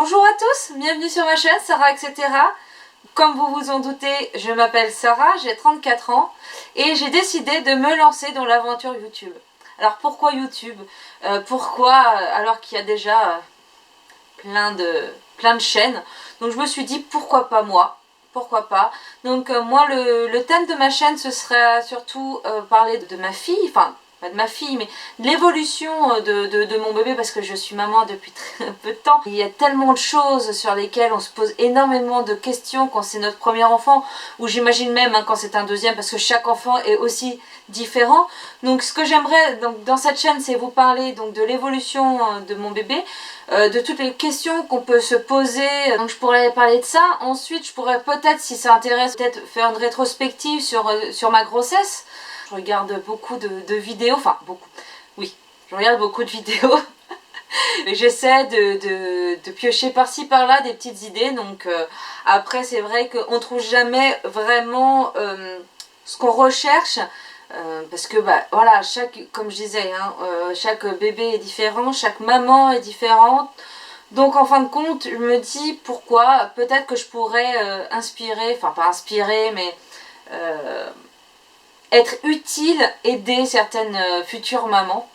Bonjour à tous, bienvenue sur ma chaîne Sarah etc. Comme vous vous en doutez, je m'appelle Sarah, j'ai 34 ans et j'ai décidé de me lancer dans l'aventure YouTube. Alors pourquoi YouTube? Pourquoi alors qu'il y a déjà plein de chaînes? Donc je me suis dit pourquoi pas moi? Pourquoi pas? Donc moi le thème de ma chaîne ce sera surtout parler de ma fille, enfin pas de ma fille mais de l'évolution de mon bébé parce que je suis maman depuis très peu de temps. Il y a tellement de choses sur lesquelles on se pose énormément de questions quand c'est notre premier enfant ou j'imagine même quand c'est un deuxième parce que chaque enfant est aussi différent. Donc ce que j'aimerais dans cette chaîne c'est vous parler donc de l'évolution de mon bébé, de toutes les questions qu'on peut se poser. Donc je pourrais parler de ça. Ensuite je pourrais peut-être, si ça intéresse, peut-être faire une rétrospective sur ma grossesse. Je regarde beaucoup de vidéos, enfin beaucoup, oui, je regarde beaucoup de vidéos. J'essaie de piocher par-ci par-là des petites idées. Donc après c'est vrai qu'on ne trouve jamais vraiment ce qu'on recherche. Parce que voilà, comme je disais, chaque bébé est différent, chaque maman est différente. Donc en fin de compte, je me dis pourquoi, peut-être que je pourrais inspirer, enfin pas inspirer, mais être utile, aider certaines futures mamans.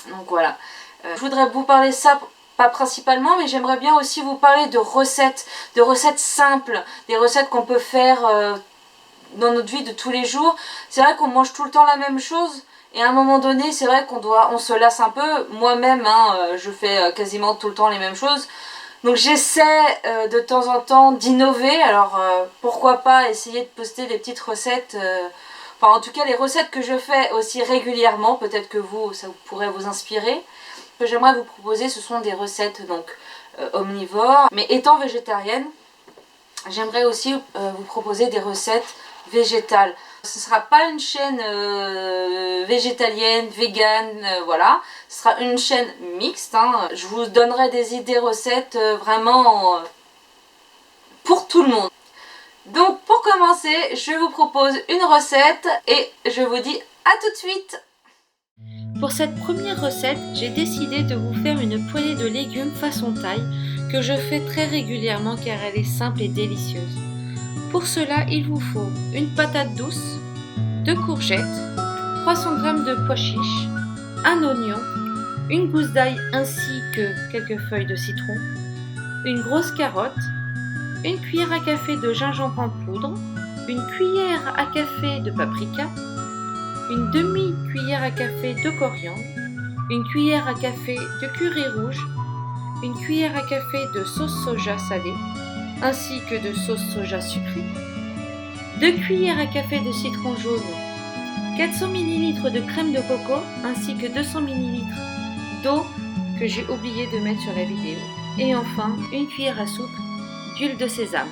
Donc voilà, je voudrais vous parler ça, pas principalement, mais j'aimerais bien aussi vous parler de recettes simples, des recettes qu'on peut faire dans notre vie de tous les jours. C'est vrai qu'on mange tout le temps la même chose et à un moment donné c'est vrai on se lasse un peu. Moi-même je fais quasiment tout le temps les mêmes choses, donc j'essaie de temps en temps d'innover. Alors pourquoi pas essayer de poster des petites recettes, enfin en tout cas les recettes que je fais aussi régulièrement. Peut-être que ça pourrait vous inspirer. Ce que j'aimerais vous proposer ce sont des recettes donc omnivores, mais étant végétarienne j'aimerais aussi vous proposer des recettes végétale. Ce ne sera pas une chaîne végétalienne, végane, voilà. Ce sera une chaîne mixte. Je vous donnerai des idées recettes vraiment pour tout le monde. Donc pour commencer, je vous propose une recette et je vous dis à tout de suite. Pour cette première recette, j'ai décidé de vous faire une poêlée de légumes façon thaï que je fais très régulièrement car elle est simple et délicieuse. Pour cela, il vous faut une patate douce, 2 courgettes, 300 g de pois chiches, un oignon, une gousse d'ail ainsi que quelques feuilles de citron, une grosse carotte, une cuillère à café de gingembre en poudre, une cuillère à café de paprika, une demi-cuillère à café de coriandre, une cuillère à café de curry rouge, une cuillère à café de sauce soja salée, ainsi que de sauce soja sucrée, 2 cuillères à café de citron jaune, 400 ml de crème de coco ainsi que 200 ml d'eau que j'ai oublié de mettre sur la vidéo, et enfin une cuillère à soupe d'huile de sésame.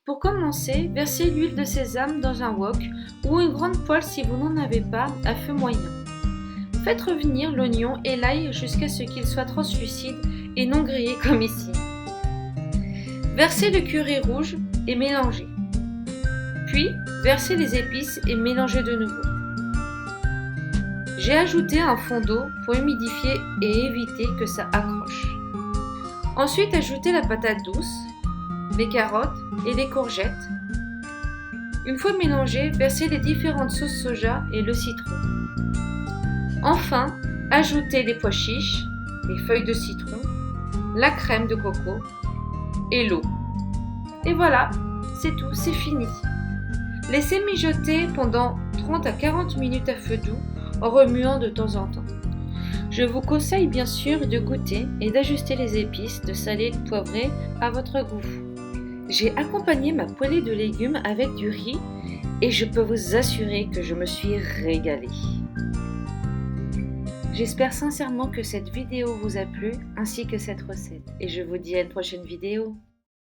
Pour commencer, versez l'huile de sésame dans un wok ou une grande poêle si vous n'en avez pas à feu moyen. Faites revenir l'oignon et l'ail jusqu'à ce qu'ils soient translucides et non grillés comme ici. Versez le curry rouge et mélangez. Puis, versez les épices et mélangez de nouveau. J'ai ajouté un fond d'eau pour humidifier et éviter que ça accroche. Ensuite, ajoutez la patate douce, les carottes et les courgettes. Une fois mélangé, versez les différentes sauces soja et le citron. Enfin, ajoutez les pois chiches, les feuilles de citron, la crème de coco et l'eau. Et voilà, c'est tout, c'est fini. Laissez mijoter pendant 30 à 40 minutes à feu doux en remuant de temps en temps. Je vous conseille bien sûr de goûter et d'ajuster les épices, de saler, de poivrer à votre goût. J'ai accompagné ma poêlée de légumes avec du riz et je peux vous assurer que je me suis régalée. J'espère sincèrement que cette vidéo vous a plu ainsi que cette recette et je vous dis à une prochaine vidéo.